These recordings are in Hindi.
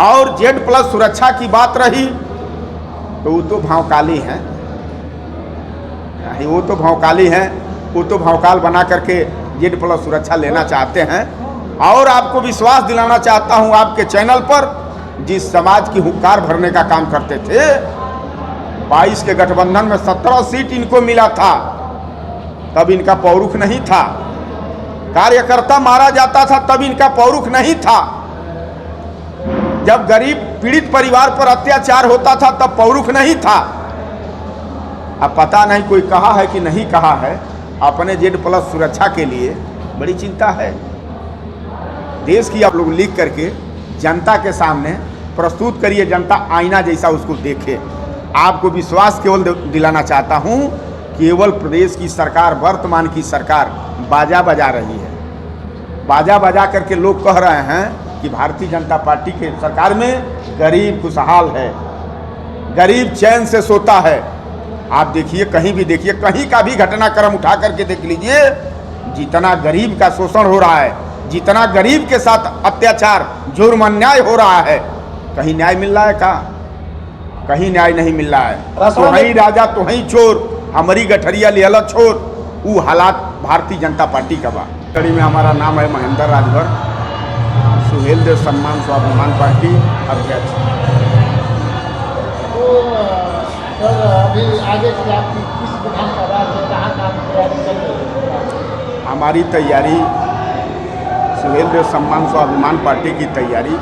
और Z+ सुरक्षा की बात रही तो वो तो भौकाली हैं, वो तो भौकाली हैं, वो तो भौकाल बना करके Z+ सुरक्षा लेना चाहते हैं। और आपको विश्वास दिलाना चाहता हूं आपके चैनल पर, जिस समाज की हुंकार भरने का काम करते थे, 22 के गठबंधन में 17 सीट इनको मिला था, तब इनका पौरुख नहीं था। कार्यकर्ता मारा जाता था तब इनका पौरुख नहीं था। जब गरीब पीड़ित परिवार पर अत्याचार होता था तब पौरुख नहीं था। अब पता नहीं कोई कहा है कि नहीं कहा है, अपने Z+ सुरक्षा के लिए बड़ी चिंता है। देश की आप लोग लिख करके जनता के सामने प्रस्तुत करिए, जनता आईना जैसा उसको देखे। आपको विश्वास केवल दिलाना चाहता हूं, केवल प्रदेश की सरकार, वर्तमान की सरकार बाजा बजा रही है। बाजा बजा करके लोग कह रहे हैं कि भारतीय जनता पार्टी के सरकार में गरीब खुशहाल है, गरीब चैन से सोता है। आप देखिए, कहीं भी देखिए, कहीं का भी घटनाक्रम उठा करके देख लीजिए, जितना गरीब का शोषण हो रहा है, जितना गरीब के साथ अत्याचार, जुर्म, अन्याय हो रहा है, कहीं न्याय मिल रहा है का? कहीं न्याय नहीं मिल रहा है। तो ही राजा तो ही चोर, हमारी गठरिया लिहला छोर, वो हालात भारतीय जनता पार्टी का बा। कड़ी में हमारा नाम है महेंद्र राजभर, सुहेल देव सम्मान स्वाभिमान पार्टी अध्यक्ष। तो सर, अभी आगे की आपकी किस विधानसभा से कहाँ तैयारी चल रही है? हमारी तैयारी, सुहेल देव सम्मान स्वाभिमान पार्टी की तैयारी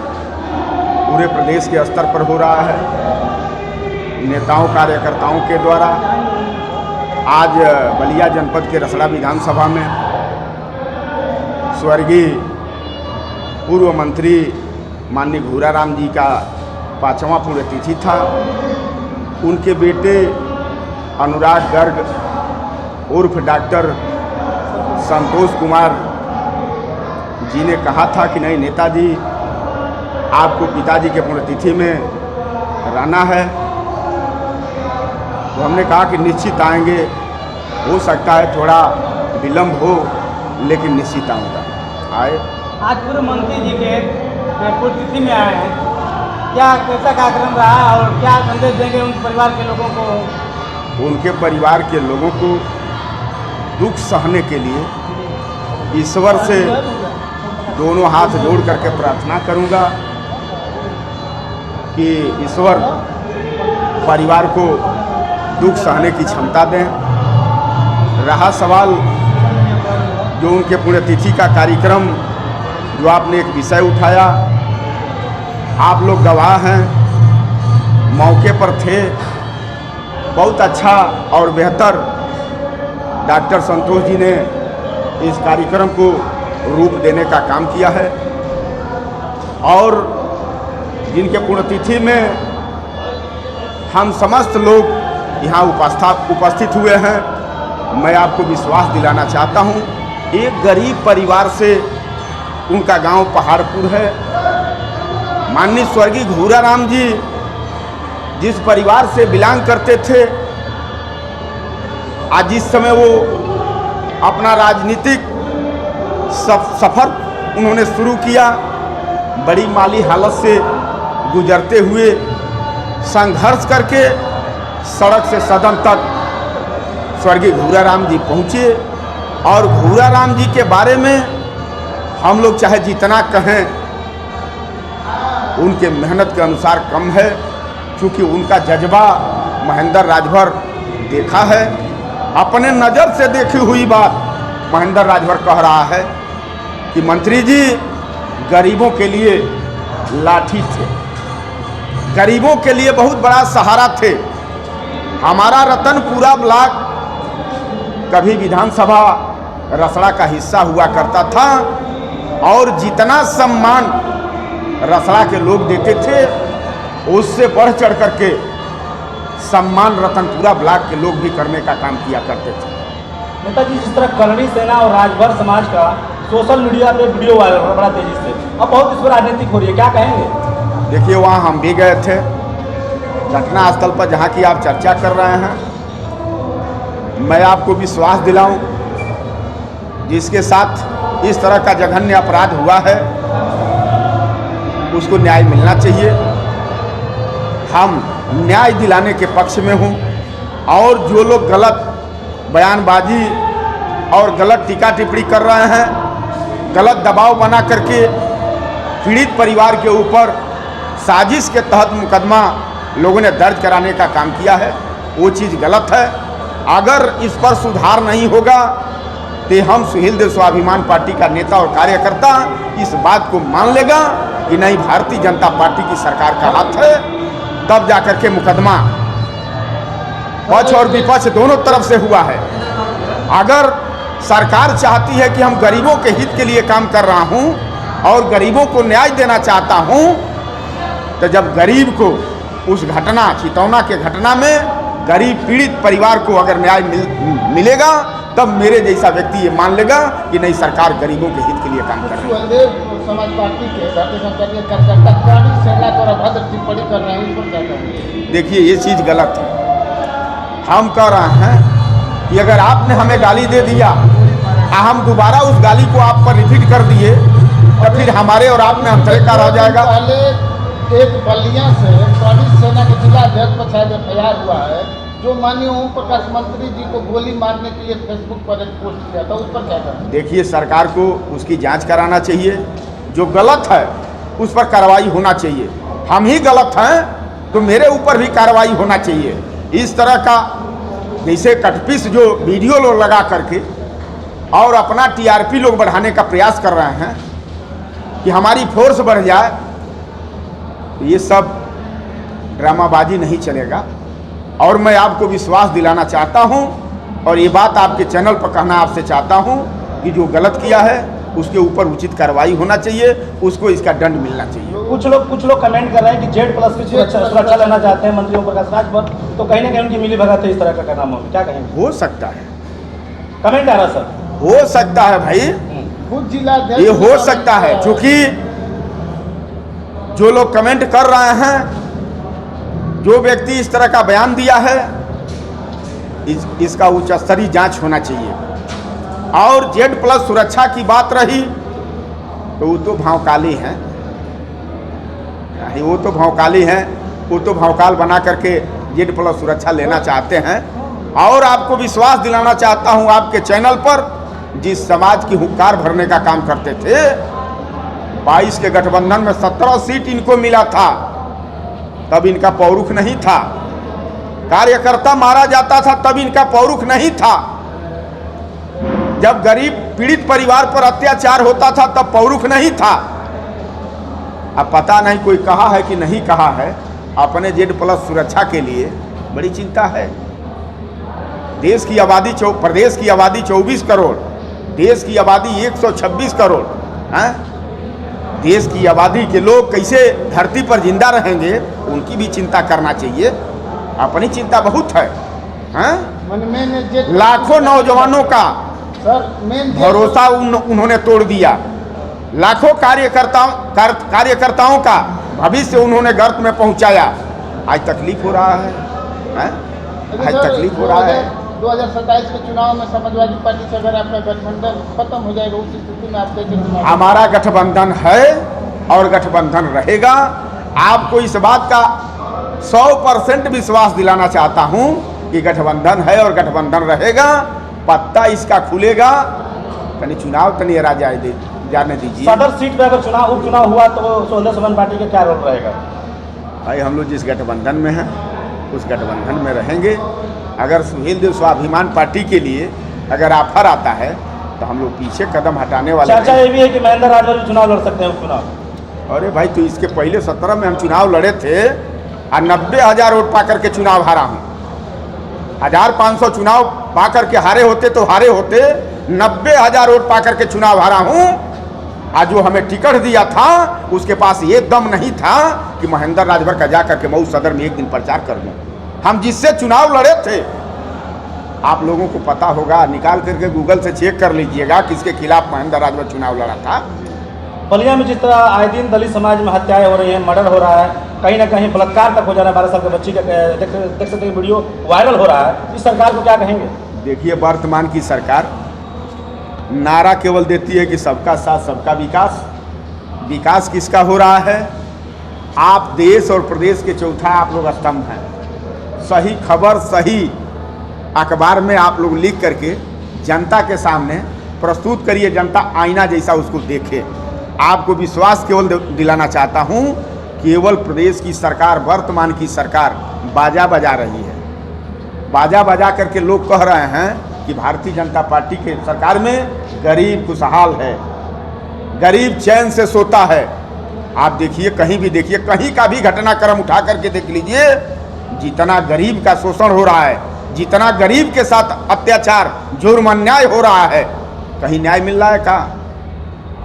पूरे प्रदेश के स्तर पर हो रहा है। नेताओं कार्यकर्ताओं के द्वारा आज बलिया जनपद के रसड़ा विधानसभा में स्वर्गीय पूर्व मंत्री माननीय घूराराम जी का 5वां पुण्यतिथि था। उनके बेटे अनुराग गर्ग उर्फ डॉक्टर संतोष कुमार जी ने कहा था कि नहीं नेताजी, आपको पिताजी के पुण्यतिथि में रहना है। तो हमने कहा कि निश्चित आएंगे, हो सकता है थोड़ा विलंब हो, लेकिन निश्चित आऊँगा। आए। आज पूर्व मंत्री जी के पुण्यतिथि में आए हैं, क्या कैसा कार्यक्रम रहा और क्या संदेश देंगे उनके परिवार के लोगों को? उनके परिवार के लोगों को दुख सहने के लिए ईश्वर से दोनों हाथ जोड़ करके प्रार्थना करूंगा कि ईश्वर परिवार को दुख सहने की क्षमता दें। रहा सवाल जो उनके पुण्यतिथि का कार्यक्रम, जो आपने एक विषय उठाया, आप लोग गवाह हैं, मौके पर थे। बहुत अच्छा और बेहतर डॉक्टर संतोष जी ने इस कार्यक्रम को रूप देने का काम किया है। और जिनके पुण्यतिथि में हम समस्त लोग यहाँ उपस्थित हुए हैं, मैं आपको विश्वास दिलाना चाहता हूँ, एक गरीब परिवार से, उनका गांव पहाड़पुर है। माननीय स्वर्गीय घूराराम जी जिस परिवार से बिलोंग करते थे, आज जिस समय वो अपना राजनीतिक सफर उन्होंने शुरू किया, बड़ी माली हालत से गुजरते हुए संघर्ष करके सड़क से सदन तक स्वर्गीय घूराराम जी पहुँचे। और घूराराम जी के बारे में हम लोग चाहे जितना कहें, उनके मेहनत के अनुसार कम है, क्योंकि उनका जज्बा महेंद्र राजभर देखा है। अपने नज़र से देखी हुई बात महेंद्र राजभर कह रहा है कि मंत्री जी गरीबों के लिए लाठी थे, गरीबों के लिए बहुत बड़ा सहारा थे। हमारा रतनपुरा ब्लॉक कभी विधानसभा रसड़ा का हिस्सा हुआ करता था, और जितना सम्मान रसड़ा के लोग देते थे, उससे बढ़ चढ़ करके सम्मान रतनपुरा ब्लॉक के लोग भी करने का काम किया करते थे। नेताजी, जिस तरह करणी सेना और राजभर समाज का सोशल मीडिया पे वीडियो वायरल हो रहा बड़ा तेजी से, अब बहुत इस पर राजनीतिक हो रही है, क्या कहेंगे? देखिए, वहाँ हम भी गए थे, घटना स्थल पर जहाँ की आप चर्चा कर रहे हैं। मैं आपको विश्वास दिलाऊं, जिसके साथ इस तरह का जघन्य अपराध हुआ है, उसको न्याय मिलना चाहिए। हम न्याय दिलाने के पक्ष में हूँ। और जो लोग गलत बयानबाजी और गलत टीका टिप्पणी कर रहे हैं, गलत दबाव बना करके पीड़ित परिवार के ऊपर साजिश के तहत मुकदमा लोगों ने दर्ज कराने का काम किया है, वो चीज़ गलत है। अगर इस पर सुधार नहीं होगा तो हम सुहेल देव स्वाभिमान पार्टी का नेता और कार्यकर्ता इस बात को मान लेगा कि नहीं, भारतीय जनता पार्टी की सरकार का हाथ है, तब जाकर के मुकदमा पक्ष और विपक्ष दोनों तरफ से हुआ है। अगर सरकार चाहती है कि हम गरीबों के हित के लिए काम कर रहा हूं और गरीबों को न्याय देना चाहता हूं, तो जब गरीब को उस घटना चितौना के घटना में गरीब पीड़ित परिवार को अगर न्याय मिलेगा, तब मेरे जैसा व्यक्ति ये मान लेगा कि नहीं, सरकार गरीबों के हित के लिए काम कर रही है। सुहेलदेव समाज पार्टी के भारतीय जनता के कार्यकर्ता प्राणी सेना को अभद्र टिप्पणी कर रहे हैं, उस पर क्या कहेंगे? देखिए, ये चीज़ गलत है। हम कह रहे हैं कि अगर आपने हमें गाली दे दिया और हम दोबारा उस गाली को आप पर रिपीट कर दिए, तो फिर हमारे और आप में अंतरे का रह जाएगा। पहले एक बलिया से प्राणी सेना के जिला अध्यक्ष पर शायद एफआईआर हुआ है, जो माननीय ओम प्रकाश मंत्री जी को गोली मारने के लिए फेसबुक पर एक पोस्ट किया था, उस पर क्या करें? देखिए, सरकार को उसकी जांच कराना चाहिए। जो गलत है उस पर कार्रवाई होना चाहिए। हम ही गलत हैं तो मेरे ऊपर भी कार्रवाई होना चाहिए। इस तरह का जैसे कटपीस जो वीडियो लोग लगा करके और अपना टीआरपी लोग बढ़ाने का प्रयास कर रहे हैं कि हमारी फोर्स बढ़ जाए, ये सब ड्रामाबाजी नहीं चलेगा। और मैं आपको विश्वास दिलाना चाहता हूं और ये बात आपके चैनल पर कहना आपसे चाहता हूं कि जो गलत किया है उसके ऊपर उचित कार्रवाई होना चाहिए, उसको इसका दंड मिलना चाहिए। कुछ लोग कमेंट कर रहे हैं कि जेड प्लस की सुरक्षा लेना चाहते हैं मंत्री ओम प्रकाश राज पर, तो कहीं ना कहीं उनकी मिली भगत है इस तरह का करना होगा, क्या कहेंगे? हो सकता है, कमेंट आ रहा सर, हो सकता है भाई, खुद जिला अध्यक्ष ये हो सकता है। क्योंकि जो लोग कमेंट कर रहे हैं, जो व्यक्ति इस तरह का बयान दिया है, इसका उच्च स्तरीय जांच होना चाहिए। और जेड प्लस सुरक्षा की बात रही तो वो तो भौकाली हैं, वो तो भौकाली हैं, वो तो भौकाल बना करके जेड प्लस सुरक्षा लेना चाहते हैं। और आपको विश्वास दिलाना चाहता हूं, आपके चैनल पर जिस समाज की हुंकार भरने का काम करते थे, 22 के गठबंधन में 17 सीट इनको मिला था, तब इनका पौरुख नहीं था। कार्यकर्ता मारा जाता था तब इनका पौरुख नहीं था। जब गरीब पीड़ित परिवार पर अत्याचार होता था तब पौरुख नहीं था। अब पता नहीं कोई कहा है कि नहीं कहा है, अपने जेड प्लस सुरक्षा के लिए बड़ी चिंता है। देश की आबादी प्रदेश की आबादी 24 करोड़, देश की आबादी 126 करोड़ है। देश की आबादी के लोग कैसे धरती पर जिंदा रहेंगे, उनकी भी चिंता करना चाहिए। अपनी चिंता बहुत है, लाखों नौजवानों का भरोसा उन्होंने तोड़ दिया। लाखों कार्यकर्ताओं का भविष्य उन्होंने गर्त में पहुंचाया। आज तकलीफ हो रहा है, आज तकलीफ हो रहा है। 2027 के चुनाव में समाजवादी पार्टी से अगर आपका गठबंधन खत्म हो जाएगा, उस स्थिति में आप कैसे? हमारा गठबंधन है और गठबंधन रहेगा। आपको इस बात का 100% विश्वास दिलाना चाहता हूं कि गठबंधन है और गठबंधन रहेगा। पत्ता इसका खुलेगा, तनी चुनाव तनी जाने दीजिए। सदर सीट पर अगर उपचुनाव हुआ तो सुहेलदेव समाज पार्टी का क्या रोल रहेगा? भाई, हम लोग जिस गठबंधन में हैं उस गठबंधन में रहेंगे। अगर सुहेल देव स्वाभिमान पार्टी के लिए अगर ऑफर आता है तो हम लोग पीछे कदम हटाने वाले। चर्चा ये भी है कि महेंद्र राजभर चुनाव लड़ सकते हैं उपचुनाव। अरे भाई, तो इसके पहले 17 में हम चुनाव लड़े थे और 90,000 वोट पा करके चुनाव हारा हूँ। 1500 चुनाव पा करके हारे होते तो हारे होते, 90,000 वोट पा करके चुनाव हारा हूँ। आज जो हमें टिकट दिया था उसके पास ये दम नहीं था कि महेंद्र राजभर का जा करके मऊ सदर में एक दिन प्रचार कर दूँ। हम जिससे चुनाव लड़े थे, आप लोगों को पता होगा, निकाल करके गूगल से चेक कर लीजिएगा किसके खिलाफ महेंद्र राजभर चुनाव लड़ा था। बलिया में जिस तरह आए दिन दलित समाज में हत्याएं हो रही हैं, मर्डर हो रहा है, कहीं ना कहीं बलात्कार तक हो जा रहा है, 12 साल के बच्ची का देख सकते हैं वीडियो वायरल हो रहा है। इस सरकार को क्या कहेंगे? देखिए, वर्तमान की सरकार नारा केवल देती है कि सबका साथ सबका विकास। विकास किसका हो रहा है? आप देश और प्रदेश के चौथा आप लोग स्तंभ हैं। सही खबर सही अखबार में आप लोग लिख करके जनता के सामने प्रस्तुत करिए, जनता आईना जैसा उसको देखे। आपको विश्वास केवल दिलाना चाहता हूँ, केवल प्रदेश की सरकार, वर्तमान की सरकार बाजा बजा रही है। बाजा बजा करके लोग कह रहे हैं कि भारतीय जनता पार्टी के सरकार में गरीब खुशहाल है, गरीब चैन से सोता है। आप देखिए, कहीं भी देखिए, कहीं का भी घटनाक्रम उठा करके देख लीजिए, जितना गरीब का शोषण हो रहा है, जितना गरीब के साथ अत्याचार जुर्म अन्याय हो रहा है, कहीं न्याय मिल रहा है का?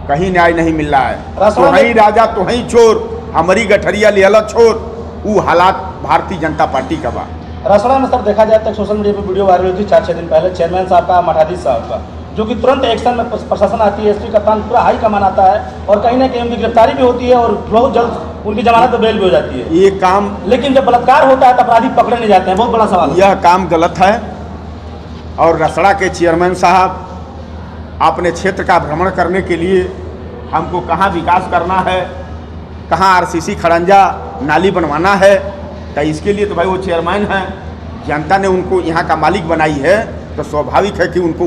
कहीं न्याय नहीं मिल रहा है। तो ही राजा तो ही चोर, हमारी गठरिया लिहला छोर, वो हालात भारतीय जनता पार्टी का बा। रसड़ा में सर देखा जाए तो सोशल मीडिया पर वीडियो वायरल हुई थी 4-6 दिन पहले चेयरमैन साहब का, मठाधीश साहब का, जो कि तुरंत एक्शन में प्रशासन आती है, एसपी कप्तान पूरा हाई कमान आता है और कहीं ना कहीं उनकी गिरफ्तारी भी होती है और बहुत जल्द उनकी जमानत तो बेल भी हो जाती है। ये काम, लेकिन जब बलात्कार होता है तो अपराधी पकड़े नहीं जाते हैं, बहुत बड़ा सवाल है। यह काम गलत है और रसड़ा के चेयरमैन साहब अपने क्षेत्र का भ्रमण करने के लिए हमको कहाँ विकास करना है, कहाँ आरसीसी खड़ंजा नाली बनवाना है, तो इसके लिए तो भाई वो चेयरमैन हैं, जनता ने उनको यहाँ का मालिक बनाई है, तो स्वाभाविक है कि उनको